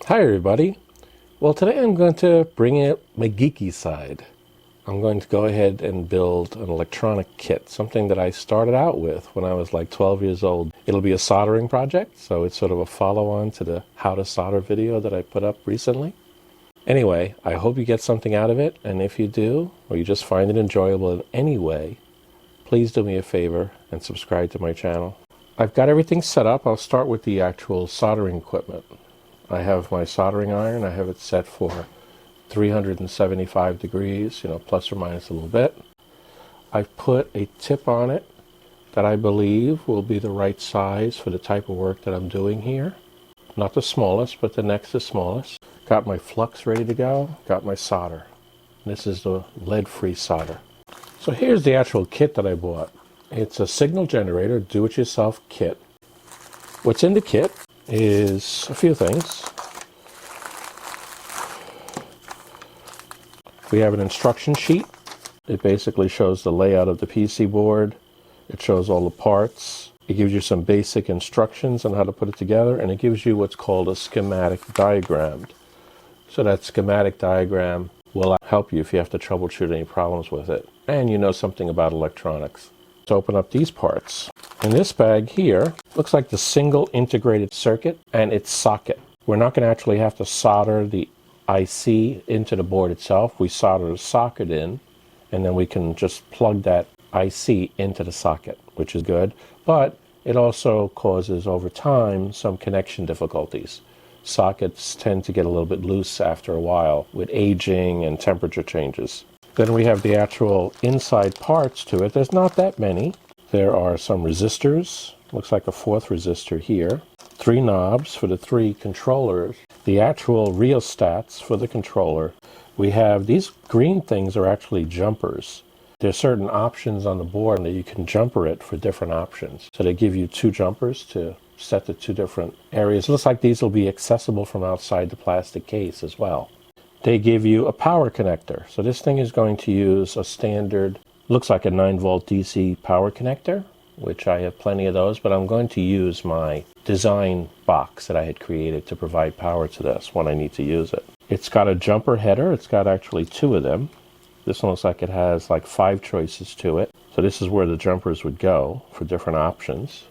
Hi everybody. Well, today I'm going to bring in my geeky side. I'm going to go ahead and build an electronic kit, something that I started out with when I was like 12 years old. It'll be a soldering project, so it's sort of a follow-on to the how to solder video that I put up recently. Anyway, I hope you get something out of it, and if you do, or you just find it enjoyable in any way, please do me a favor and subscribe to my channel. I've got everything set up. I'll start with the actual soldering equipment. I have my soldering iron. I have it set for 375 degrees, plus or minus a little bit. I've put a tip on it that I believe will be the right size for the type of work that I'm doing here. Not the smallest, but the next to smallest. Got my flux ready to go. Got my solder. This is the lead-free solder. So here's the actual kit that I bought. It's a signal generator, do-it-yourself kit. What's in the kit is a few things. We have an instruction sheet. It basically shows the layout of the PC board. It shows all the parts. It gives you some basic instructions on how to put it together, and it gives you what's called a schematic diagram. So that schematic diagram will help you if you have to troubleshoot any problems with it, and you know something about electronics. To open up these parts. In this bag here, looks like the single integrated circuit and its socket. We're not going to actually have to solder the IC into the board itself. We solder the socket in, and then we can just plug that IC into the socket, which is good, but it also causes over time some connection difficulties. Sockets tend to get a little bit loose after a while with aging and temperature changes. Then we have the actual inside parts to it. There's not that many. There are some resistors. Looks like a fourth resistor here. 3 knobs for the 3 controllers. The actual rheostats for the controller. We have these green things are actually jumpers. There's certain options on the board that you can jumper it for different options. So they give you 2 jumpers to set the 2 different areas. It looks like these will be accessible from outside the plastic case as well. They give you a power connector. So this thing is going to use a standard, looks like a 9-volt DC power connector, which I have plenty of those, but I'm going to use my design box that I had created to provide power to this when I need to use it. It's got a jumper header. It's got actually 2 of them. This one looks like it has like 5 choices to it. So this is where the jumpers would go for different options.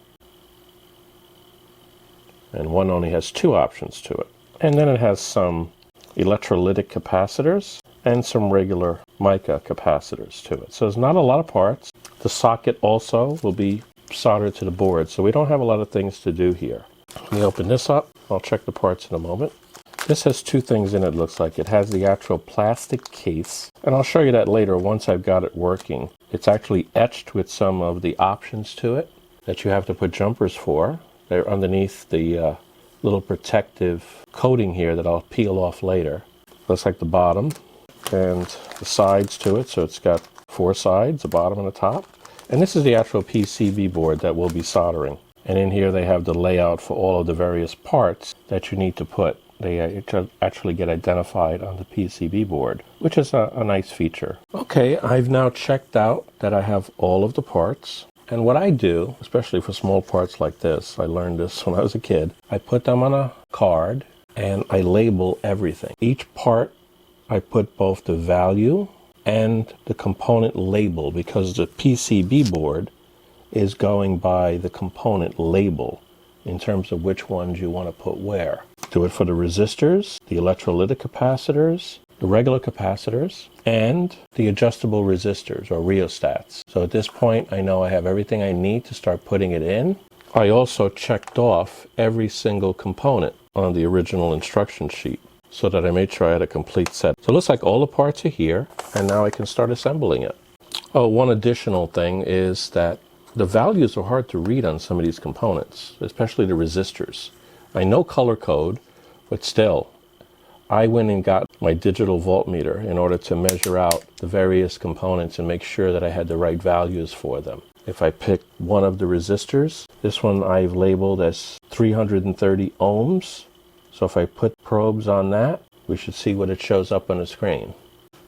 And one only has 2 options to it. And then it has some electrolytic capacitors and some regular mica capacitors to it. So there's not a lot of parts. The socket also will be soldered to the board, so we don't have a lot of things to do here. Let me open this up. I'll check the parts in a moment. This has 2 things in it, looks like. It has the actual plastic case, and I'll show you that later once I've got it working. It's actually etched with some of the options to it that you have to put jumpers for. They're underneath the little protective coating here that I'll peel off later. Looks like the bottom and the sides to it. So it's got 4 sides, the bottom and the top. And this is the actual PCB board that we'll be soldering. And in here they have the layout for all of the various parts that you need to put. They actually get identified on the PCB board, which is a nice feature. Okay, I've now checked out that I have all of the parts. And what I do, especially for small parts like this, I learned this when I was a kid, I put them on a card and I label everything. Each part, I put both the value and the component label, because the PCB board is going by the component label in terms of which ones you want to put where. Do it for the resistors, the electrolytic capacitors, the regular capacitors, and the adjustable resistors or rheostats. So at this point, I know I have everything I need to start putting it in. I also checked off every single component on the original instruction sheet so that I made sure I had a complete set. So it looks like all the parts are here, and now I can start assembling it. Oh, one additional thing is that the values are hard to read on some of these components, especially the resistors. I know color code, but still, I went and got my digital voltmeter in order to measure out the various components and make sure that I had the right values for them. If I pick one of the resistors, this one I've labeled as 330 ohms. So if I put probes on that, we should see what it shows up on the screen.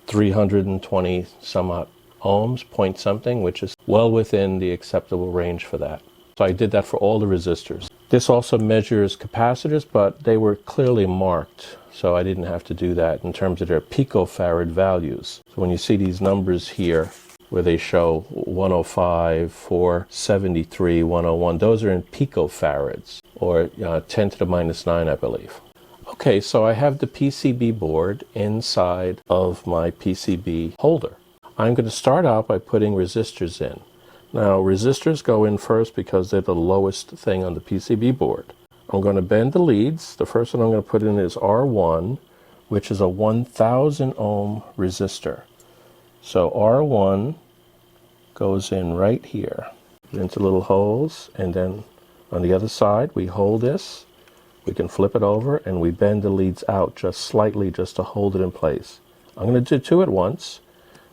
320 some odd ohms, point something, which is well within the acceptable range for that. So I did that for all the resistors. This also measures capacitors, but they were clearly marked, so I didn't have to do that in terms of their picofarad values. So when you see these numbers here, where they show 105, 473, 101, those are in picofarads, or 10 to the minus 9, I believe. Okay, so I have the PCB board inside of my PCB holder. I'm going to start out by putting resistors in. Now, resistors go in first because they're the lowest thing on the PCB board. I'm going to bend the leads. The first one I'm going to put in is R1, which is a 1000 ohm resistor. So R1 goes in right here, into little holes, and then on the other side we hold this, we can flip it over, and we bend the leads out just slightly just to hold it in place. I'm going to do two at once.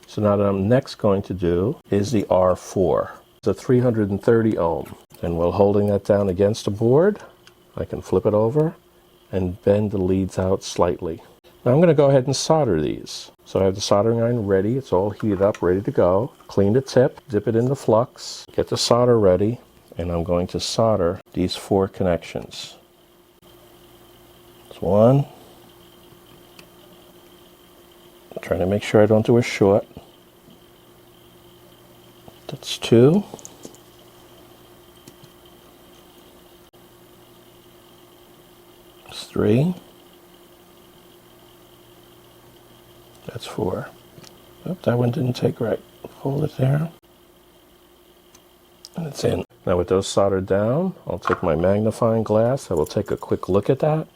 So now what I'm next going to do is the R4. It's a 330 ohm. And while holding that down against the board, I can flip it over and bend the leads out slightly. Now I'm going to go ahead and solder these. So I have the soldering iron ready. It's all heated up, ready to go. Clean the tip, dip it in the flux, get the solder ready, and I'm going to solder these 4 connections. That's 1. I'm trying to make sure I don't do a short. That's 2. That's 3. That's 4. Oh, that one didn't take right. Hold it there. And it's in. Now with those soldered down, I'll take my magnifying glass. I will take a quick look at that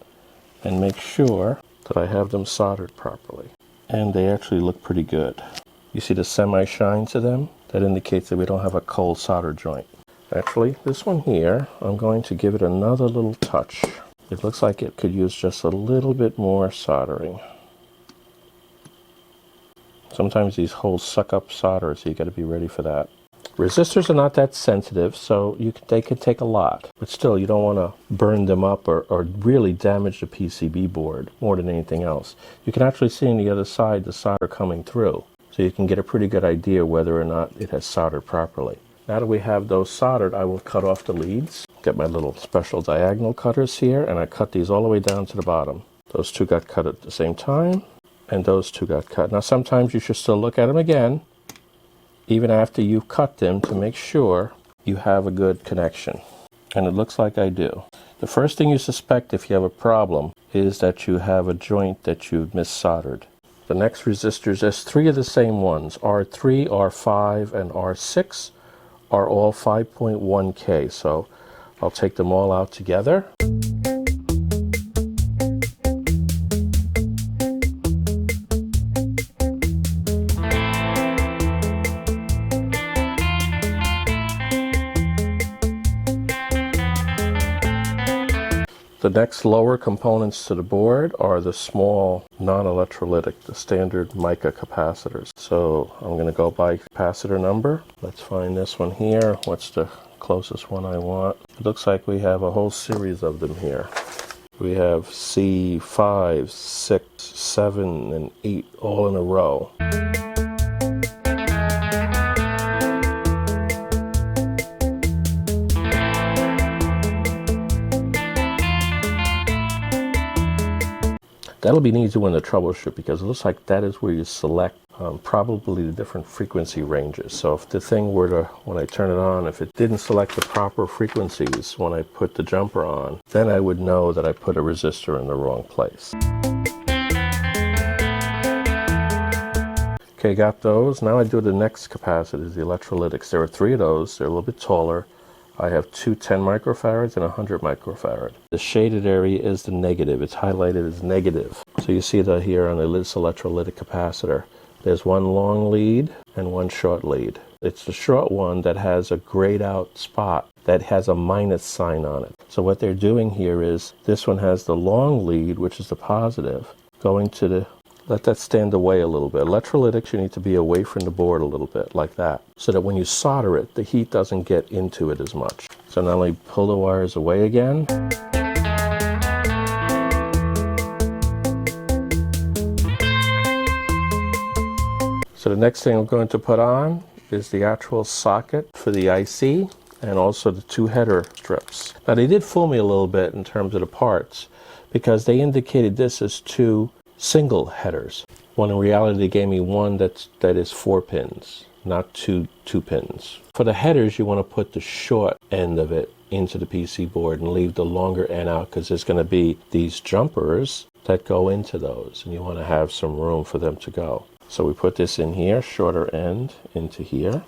and make sure that I have them soldered properly. And they actually look pretty good. You see the semi-shine to them? That indicates that we don't have a cold solder joint. Actually, this one here, I'm going to give it another little touch. It looks like it could use just a little bit more soldering. Sometimes these holes suck up solder, so you got to be ready for that. Resistors are not that sensitive, so they could take a lot. But still, you don't want to burn them up or really damage the PCB board more than anything else. You can actually see on the other side the solder coming through, so you can get a pretty good idea whether or not it has soldered properly. Now that we have those soldered, I will cut off the leads. Get my little special diagonal cutters here, and I cut these all the way down to the bottom. Those 2 got cut at the same time, and those 2 got cut. Now sometimes you should still look at them again, even after you've cut them, to make sure you have a good connection. And it looks like I do. The first thing you suspect if you have a problem is that you have a joint that you've mis-soldered. The next resistors, there's 3 of the same ones. R3, R5, and R6 are all 5.1K. So I'll take them all out together. The next lower components to the board are the small non-electrolytic, the standard mica capacitors. So I'm going to go by capacitor number. Let's find this one here. What's the closest one I want? It looks like we have a whole series of them here. We have C5, 6, 7, and 8 all in a row. That'll be an easy one to troubleshoot because it looks like that is where you select probably the different frequency ranges. So if the thing were to, when I turn it on, if it didn't select the proper frequencies when I put the jumper on, then I would know that I put a resistor in the wrong place. Okay, got those. Now I do the next capacitors, the electrolytics. There are 3 of those. They're a little bit taller. I have 2 10 microfarads and 100 microfarad. The shaded area is the negative. It's highlighted as negative. So you see that here on this electrolytic capacitor. There's 1 long lead and 1 short lead. It's the short one that has a grayed out spot that has a minus sign on it. So what they're doing here is this one has the long lead, which is the positive, going to the, let that stand away a little bit. Electrolytics, you need to be away from the board a little bit, like that, so that when you solder it, the heat doesn't get into it as much. So now let me pull the wires away again. So the next thing I'm going to put on is the actual socket for the IC. and also the 2 header strips. Now they did fool me a little bit in terms of the parts, because they indicated this as 2 single headers, when in reality they gave me one that is 4 pins, not two pins. For the headers, you want to put the short end of it into the PC board and leave the longer end out, because there's going to be these jumpers that go into those, and you want to have some room for them to go. So we put this in here, shorter end into here.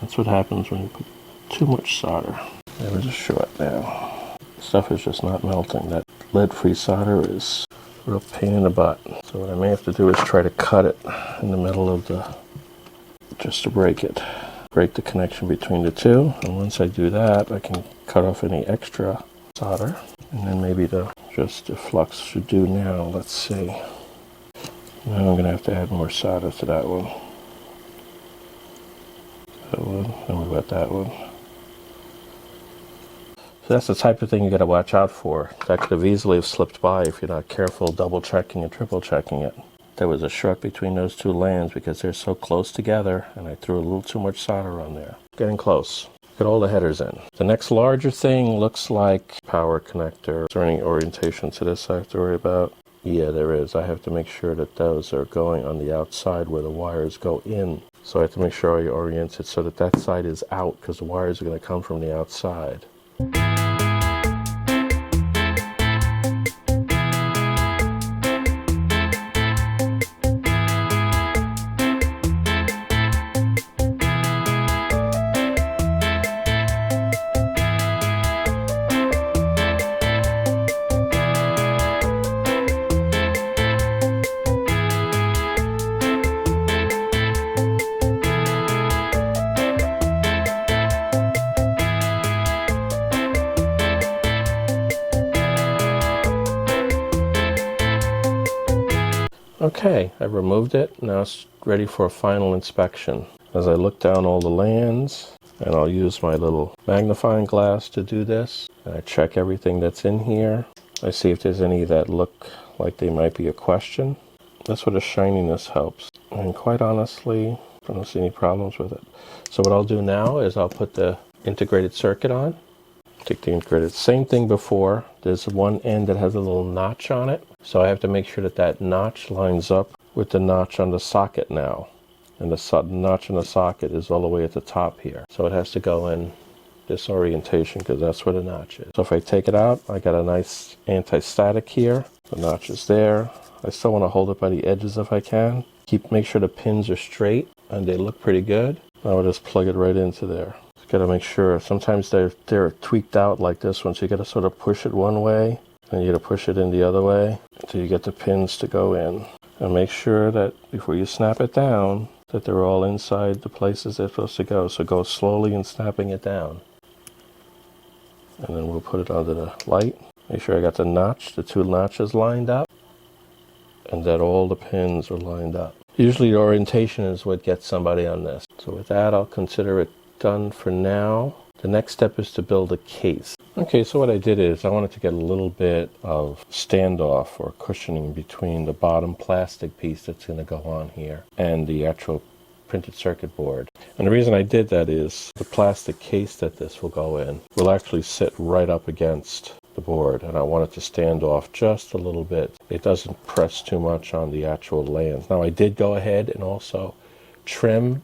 That's what happens when you put too much solder. There was a short now. Stuff is just not melting. That lead-free solder is a real pain in the butt. So what I may have to do is try to cut it in the middle of just to break it. Break the connection between the two. And once I do that, I can cut off any extra solder. And then maybe the flux should do now. Let's see. Now I'm going to have to add more solder to that one. That one, and we got that one. So that's the type of thing you got to watch out for. That could have easily have slipped by if you're not careful double checking and triple checking it. There was a short between those 2 lands because they're so close together, and I threw a little too much solder on there. Getting close. Get all the headers in. The next larger thing looks like power connector. Is there any orientation to this I have to worry about? Yeah, there is. I have to make sure that those are going on the outside where the wires go in. So I have to make sure I orient it so that that side is out, because the wires are going to come from the outside. Okay, I've removed it. Now it's ready for a final inspection. As I look down all the lands, and I'll use my little magnifying glass to do this, and I check everything that's in here. I see if there's any that look like they might be a question. That's where the shininess helps. And quite honestly, I don't see any problems with it. So what I'll do now is I'll put the integrated circuit on. Take the integrated, same thing before. There's one end that has a little notch on it. So I have to make sure that that notch lines up with the notch on the socket now. And the notch on the socket is all the way at the top here. So it has to go in this orientation because that's where the notch is. So if I take it out, I got a nice anti-static here. The notch is there. I still want to hold it by the edges if I can. Make sure the pins are straight and they look pretty good. I'll just plug it right into there. Got to make sure. Sometimes they're tweaked out like this one, so you got to sort of push it one way, and you got to push it in the other way until you get the pins to go in. And make sure that before you snap it down, that they're all inside the places they're supposed to go. So go slowly in snapping it down. And then we'll put it under the light. Make sure I got the 2 notches lined up, and that all the pins are lined up. Usually the orientation is what gets somebody on this. So with that, I'll consider it done for now. The next step is to build a case. Okay, so what I did is I wanted to get a little bit of standoff or cushioning between the bottom plastic piece that's going to go on here and the actual printed circuit board. And the reason I did that is the plastic case that this will go in will actually sit right up against the board, and I want it to stand off just a little bit. It doesn't press too much on the actual lands. Now I did go ahead and also trim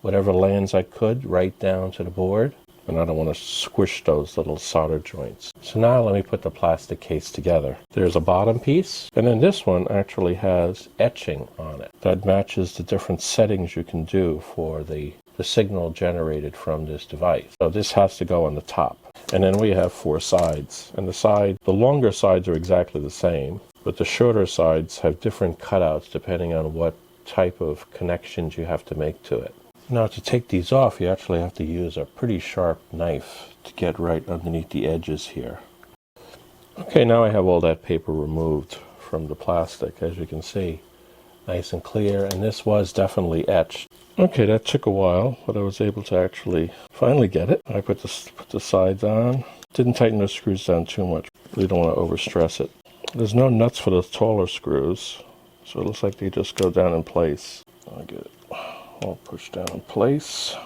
whatever lands I could right down to the board, and I don't want to squish those little solder joints. So now let me put the plastic case together. There's a bottom piece, and then this one actually has etching on it that matches the different settings you can do for the signal generated from this device. So this has to go on the top. And then we have 4 sides, and the longer sides are exactly the same, but the shorter sides have different cutouts depending on what type of connections you have to make to it. Now to take these off, you actually have to use a pretty sharp knife to get right underneath the edges here. Okay, now I have all that paper removed from the plastic, as you can see. Nice and clear, and this was definitely etched. Okay, that took a while, but I was able to actually finally get it. I put the sides on. Didn't tighten the screws down too much. Really don't want to overstress it. There's no nuts for the taller screws, so it looks like they just go down in place. I'll get it all pushed down in place.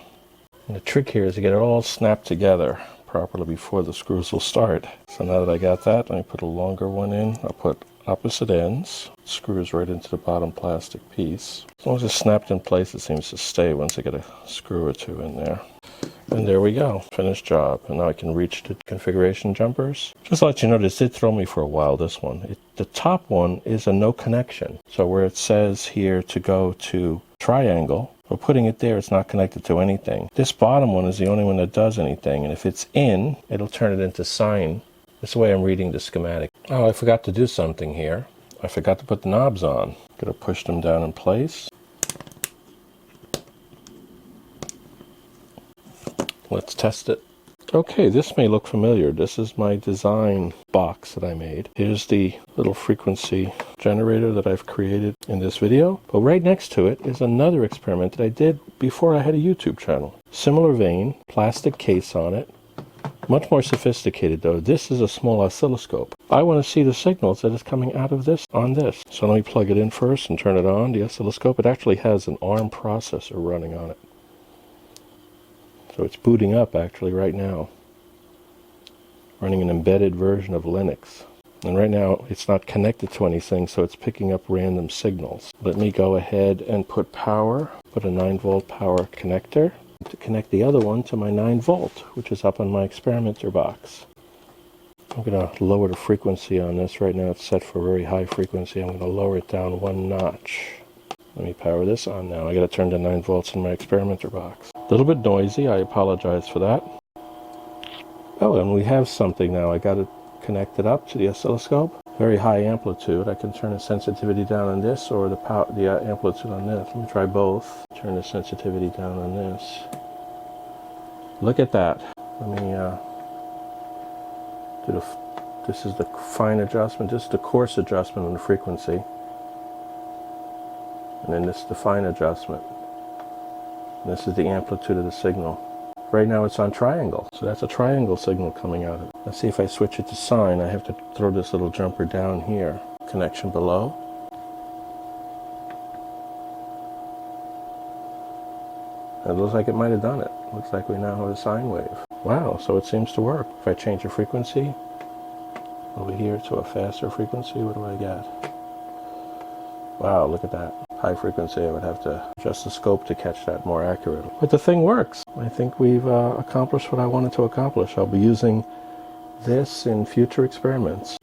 And the trick here is to get it all snapped together properly before the screws will start. So now that I got that, I put a longer one in. I'll put opposite ends, screws right into the bottom plastic piece. As long as it's snapped in place, it seems to stay once I get a screw or two in there. And there we go, finished job. And now I can reach the configuration jumpers. Just to let you know, this did throw me for a while, this one. The top one is a no connection. So where it says here to go to triangle, we're putting it there, it's not connected to anything. This bottom one is the only one that does anything, and if it's in, it'll turn it into sine. That's the way I'm reading the schematic. Oh, I forgot to do something here. I forgot to put the knobs on. Gonna push them down in place. Let's test it. Okay, this may look familiar. This is my design box that I made. Here's the little frequency generator that I've created in this video. But right next to it is another experiment that I did before I had a YouTube channel. Similar vein, plastic case on it. Much more sophisticated though. This is a small oscilloscope. I want to see the signals that is coming out of this on this. So let me plug it in first and turn it on, the oscilloscope. It actually has an ARM processor running on it. So it's booting up actually right now, running an embedded version of Linux. And right now it's not connected to anything, so it's picking up random signals. Let me go ahead and put power, put a 9-volt power connector to connect the other one to my 9-volt, which is up on my experimenter box. I'm going to lower the frequency on this. Right now it's set for very high frequency. I'm going to lower it down 1 notch. Let me power this on now. I got to turn to 9 volts in my experimenter box. A little bit noisy, I apologize for that. Oh, and we have something now. I got it connected up to the oscilloscope. Very high amplitude. I can turn the sensitivity down on this or the amplitude on this. Let me try both. Turn the sensitivity down on this. Look at that. Let me do this is the fine adjustment. This is the coarse adjustment on the frequency. And then this is the fine adjustment. And this is the amplitude of the signal. Right now it's on triangle, so that's a triangle signal coming out of it. Let's see if I switch it to sine. I have to throw this little jumper down here. Connection below. It looks like it might have done it. Looks like we now have a sine wave. Wow, so it seems to work. If I change the frequency over here to a faster frequency, what do I get? Wow, look at that. High frequency, I would have to adjust the scope to catch that more accurately. But the thing works. I think we've accomplished what I wanted to accomplish. I'll be using this in future experiments.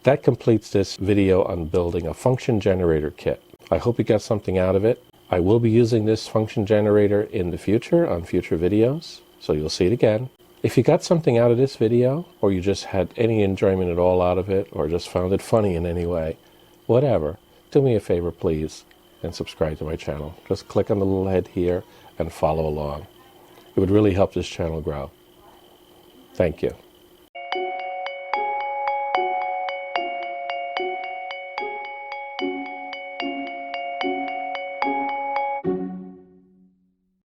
That completes this video on building a function generator kit. I hope you got something out of it. I will be using this function generator in the future on future videos, so you'll see it again. If you got something out of this video, or you just had any enjoyment at all out of it, or just found it funny in any way, whatever, do me a favor please and subscribe to my channel. Just click on the little head here and follow along. It would really help this channel grow. Thank you.